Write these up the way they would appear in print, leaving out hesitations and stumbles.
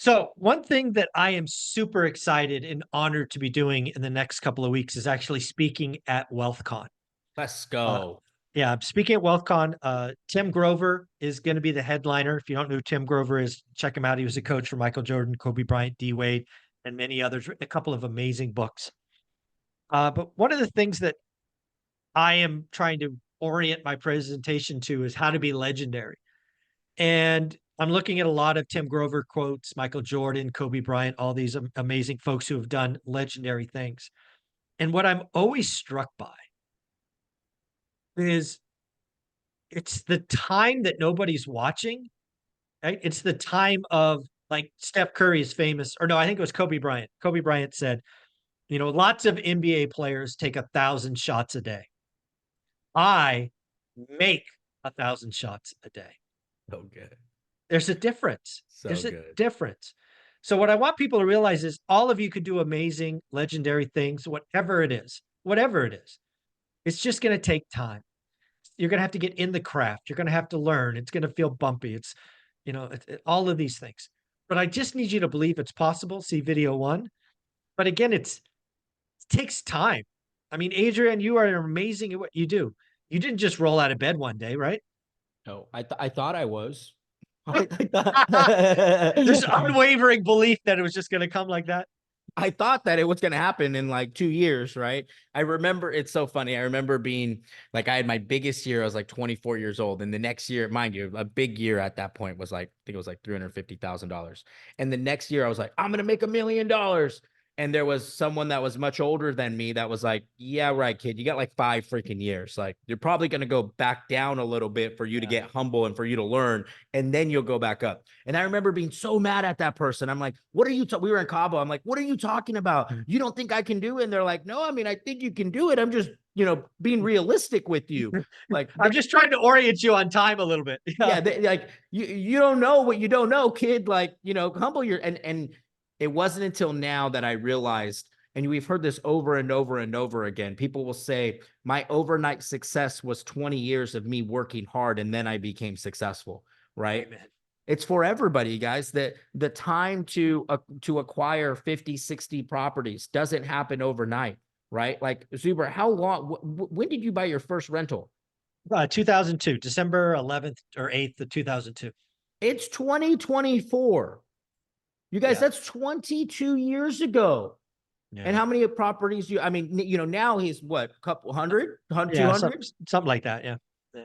So one thing that I am super excited and honored to be doing in the next couple of weeks is actually speaking at WealthCon. Let's Uh, go. yeah, I'm speaking at WealthCon. Tim Grover is going to be the headliner. If you don't know who Tim Grover is, check him out. He was a coach for Michael Jordan, Kobe Bryant, D Wade, and many others. Written a couple of amazing books. But one of the things that I am trying to orient my presentation to is how to be legendary. And I'm looking at a lot of Tim Grover quotes, Michael Jordan, Kobe Bryant, all these amazing folks who have done legendary things. And what I'm always struck by is it's the time that nobody's watching, right? It's the time of like Steph Curry is famous, or no, I think it was Kobe Bryant. Kobe Bryant said, lots of NBA players take 1,000 shots a day. I make 1,000 shots a day. So good. There's a difference. So There's a good. difference. So what I want people to realize is all of you could do amazing, legendary things, whatever it is, whatever it is. It's just going to take time. You're going to have to get in the craft. You're going to have to learn. It's going to feel bumpy. It's, all of these things. But I just need you to believe it's possible. See video one. But again, it takes time. I mean, Adrian, you are amazing at what you do. You didn't just roll out of bed one day, right? No, I thought I was. There's unwavering belief that it was just going to come like that. I thought that it was going to happen in like 2 years, right? I remember, it's so funny. I remember being like, I had my biggest year. I was like 24 years old. And the next year, mind you, a big year at that point was like, I think it was like $350,000. And the next year I was like, I'm going to make $1 million. And there was someone that was much older than me that was like, yeah, right, kid, you got like 5 freaking years. Like, you're probably going to go back down a little bit for you to get humble and for you to learn. And then you'll go back up. And I remember being so mad at that person. I'm like, what are you, we were in Cabo. I'm like, what are you talking about? You don't think I can do it? And they're like, no, I mean, I think you can do it. I'm just, being realistic with you. Like, I'm just trying to orient you on time a little bit. yeah, like you don't know what you don't know, kid. Like, humble your, and it wasn't until now that I realized, and we've heard this over and over and over again. People will say, my overnight success was 20 years of me working hard, and then I became successful, right? Amen. It's for everybody, guys. That the time to acquire 50, 60 properties doesn't happen overnight, right? Like, Zuber, how long, when did you buy your first rental? 2002, December 11th or 8th of 2002. It's 2024. You guys, Yeah. that's 22 years ago. And Yeah. how many properties I mean, now he's what, a couple hundred, Yeah. 200? Something like that. Yeah.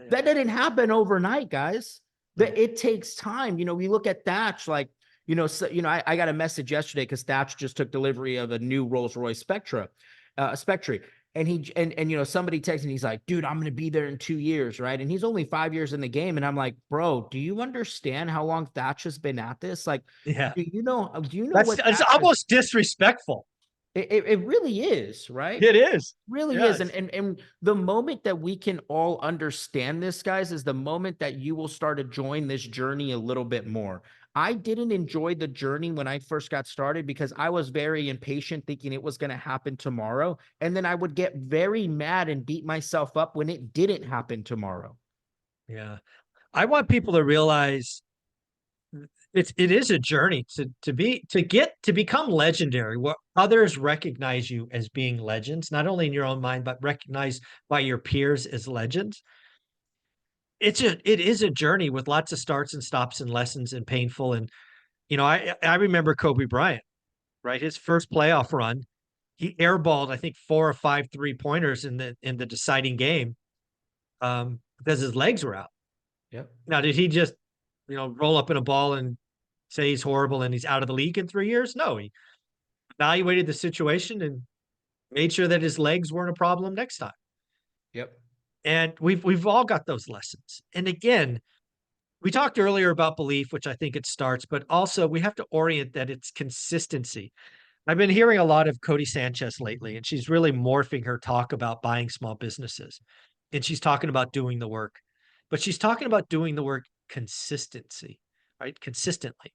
That didn't happen overnight, guys. No. It takes time. We look at Thatch, like, I got a message yesterday because Thatch just took delivery of a new Rolls-Royce Spectre. And somebody texted, and he's like, dude, I'm going to be there in 2 years. Right. And he's only 5 years in the game. And I'm like, bro, do you understand how long Thatch has been at this? Like, Yeah. do you know That's what it's Thatch almost disrespectful. it really is, right? It is. Really Yeah. is. And the moment that we can all understand this, guys, is the moment that you will start to join this journey a little bit more. I didn't enjoy the journey when I first got started because I was very impatient, thinking it was going to happen tomorrow. And then I would get very mad and beat myself up when it didn't happen tomorrow. Yeah. I want people to realize it is a journey to become legendary, where others recognize you as being legends, not only in your own mind, but recognized by your peers as legends. It is a journey with lots of starts and stops and lessons and painful. And I remember Kobe Bryant, right? His first playoff run, he airballed, I think, 4 or 5 3-pointers in the deciding game, because his legs were out. Yep. Now, did he just roll up in a ball and say he's horrible and he's out of the league in 3 years? No, he evaluated the situation and made sure that his legs weren't a problem next time. Yep. And we've all got those lessons. And again, we talked earlier about belief, which I think it starts, but also we have to orient that it's consistency. I've been hearing a lot of Cody Sanchez lately, and she's really morphing her talk about buying small businesses. And she's talking about doing the work, but she's talking about doing the work consistency, right? Consistently.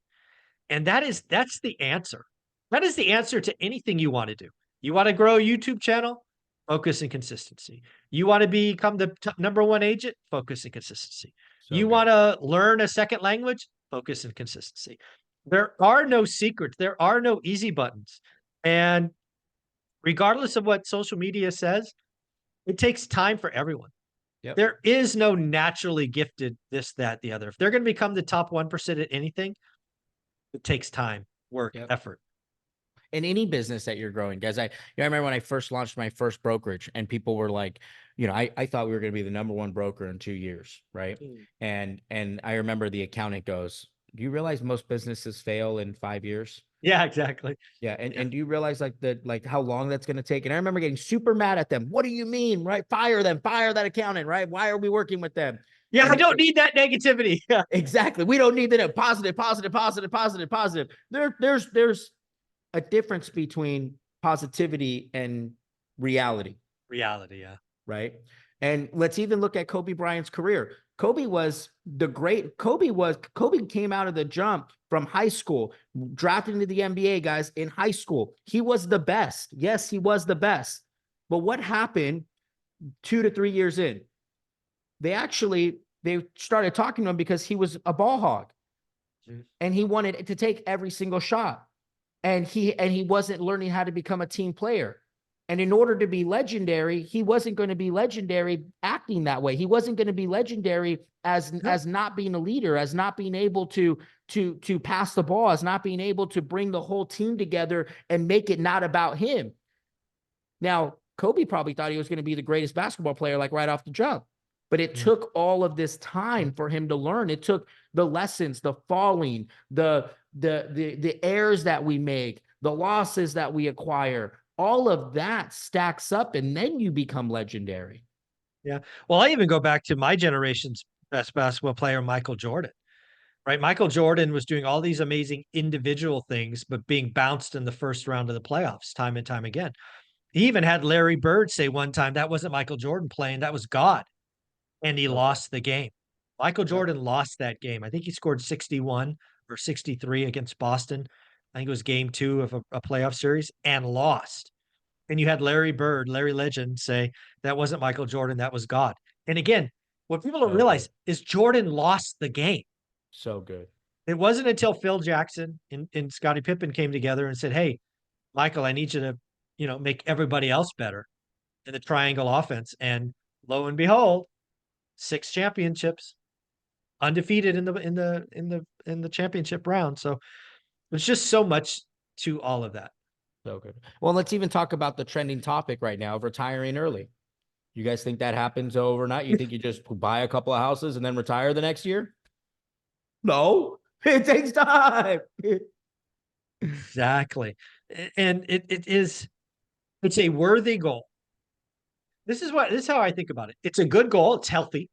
And that's the answer. That is the answer to anything you want to do. You want to grow a YouTube channel? Focus and consistency. You want to become the number one agent? Focus and consistency. So You good. want to learn a second language? Focus and consistency. There are no secrets. There are no easy buttons. And regardless of what social media says, it takes time for everyone. Yep. There is no naturally gifted this, that, the other. If they're going to become the top 1% at anything, it takes time, work, Yep. effort. In any business that you're growing, guys. I remember when I first launched my first brokerage and people were like, I thought we were going to be the #1 broker in 2 years. Right. Mm. And I remember the accountant goes, do you realize most businesses fail in 5 years? Yeah, exactly. Yeah. And, Yeah. and do you realize like how long that's going to take? And I remember getting super mad at them. What do you mean? Right. Fire them, fire that accountant. Right. Why are we working with them? Yeah, I And don't need that negativity. Yeah. exactly. We don't need that. Positive, positive, positive, positive, positive. There's a difference between positivity and reality, Reality, yeah. right? And let's even look at Kobe Bryant's career. Kobe came out of the jump from high school, drafted into the NBA, guys, in high school. He was the best. Yes, he was the best. But what happened 2 to 3 years in? They started talking to him because he was a ball hog and he wanted to take every single shot. And he wasn't learning how to become a team player. And in order to be legendary, he wasn't going to be legendary acting that way. He wasn't going to be legendary as not being a leader, as not being able to pass the ball, as not being able to bring the whole team together and make it not about him. Now, Kobe probably thought he was going to be the greatest basketball player, like right off the jump. But it took all of this time for him to learn. It took the lessons, the falling, the errors that we make, the losses that we acquire. All of that stacks up, and then you become legendary. Yeah. Well, I even go back to my generation's best basketball player, Michael Jordan, right? Michael Jordan was doing all these amazing individual things, but being bounced in the first round of the playoffs time and time again. He even had Larry Bird say one time that wasn't Michael Jordan playing, that was God. And he Okay. lost the game. Michael Yep. Jordan lost that game. I think he scored 61 or 63 against Boston. I think it was game 2 of a playoff series and lost. And you had Larry Bird, Larry Legend say that wasn't Michael Jordan, that was God. And again, what people don't So realize good. is Jordan lost the game. So good. It wasn't until Phil Jackson and Scottie Pippen came together and said, "Hey, Michael, I need you to, make everybody else better in the triangle offense." And lo and behold, 6 championships, undefeated in the championship round. So there's just so much to all of that. So good. Well, let's even talk about the trending topic right now of retiring early. You guys think that happens overnight? You think you just buy a couple of houses and then retire the next year? No, it takes time. Exactly. And it's a worthy goal. This is how I think about it. It's a good goal. It's healthy.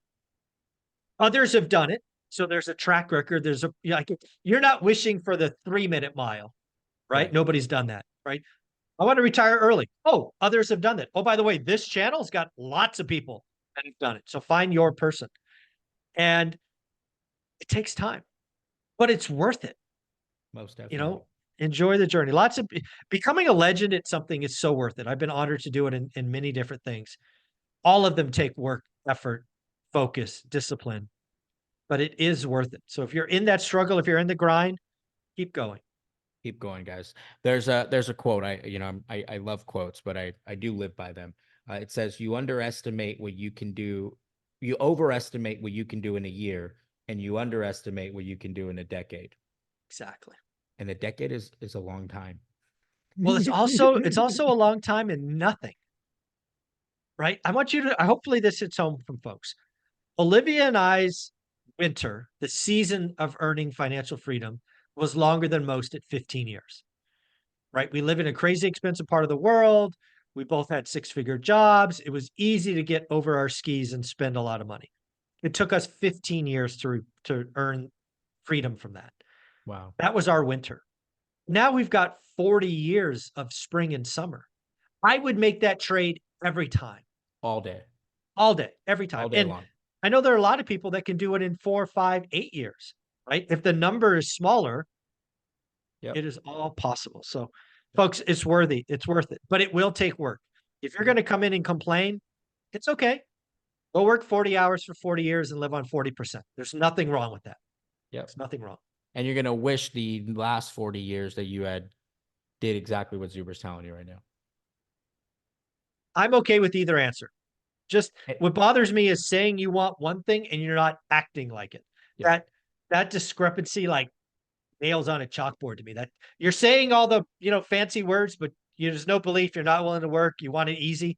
Others have done it. So there's a track record. You're not wishing for the 3-minute mile, right? Right. Nobody's done that, right? I want to retire early. Oh, others have done that. Oh, by the way, this channel's got lots of people that have done it. So find your person. And it takes time, but it's worth it. Most You definitely. know, enjoy the journey. Becoming a legend at something is so worth it. I've been honored to do it in many different things. All of them take work, effort, focus, discipline, but it is worth it. So if you're in that struggle, if you're in the grind, keep going. Keep going, guys. There's a quote. I love quotes, but I do live by them. It says, "You underestimate what you can do. You overestimate what you can do in a year, and you underestimate what you can do in a decade. Exactly. And a decade is a long time." Well, it's also a long time in nothing, right? Hopefully this hits home from folks. Olivia and I's winter, the season of earning financial freedom, was longer than most at 15 years, right? We live in a crazy expensive part of the world. We both had 6-figure jobs. It was easy to get over our skis and spend a lot of money. It took us 15 years to earn freedom from that. Wow. That was our winter. Now we've got 40 years of spring and summer. I would make that trade every time, All day. all day, every time. All day And long. I know there are a lot of people that can do it in 4, 5, 8 years, right? If the number is smaller, Yep. it is all possible. So, folks, it's worthy. It's worth it, but it will take work. If you're going to come in and complain, it's okay. Go work 40 hours for 40 years and live on 40%. There's nothing wrong with that. Yep. There's nothing wrong. And you're going to wish the last 40 years that you had did exactly what Zuber's telling you right now. I'm okay with either answer. Just Eh, what bothers me is saying you want one thing and you're not acting like it. Yeah. That discrepancy like nails on a chalkboard to me. That you're saying all the, fancy words, but there's no belief. You're not willing to work. You want it easy.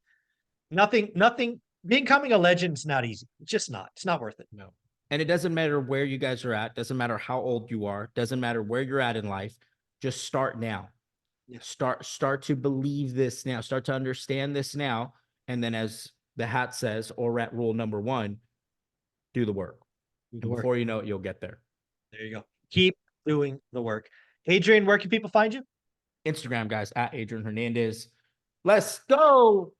Nothing. Becoming a legend's not easy. It's just not. It's not worth it. No. And it doesn't matter where you guys are at, doesn't matter how old you are, doesn't matter where you're at in life. Just start now. Yeah. Start to believe this now. Start to understand this now. And then, as the hat says, or rat rule number 1, do the work. Do the And work. before you know it, you'll get there. There you go. Keep doing the work. Adrian, where can people find you? Instagram, guys, at Adrian Hernandez. Let's go.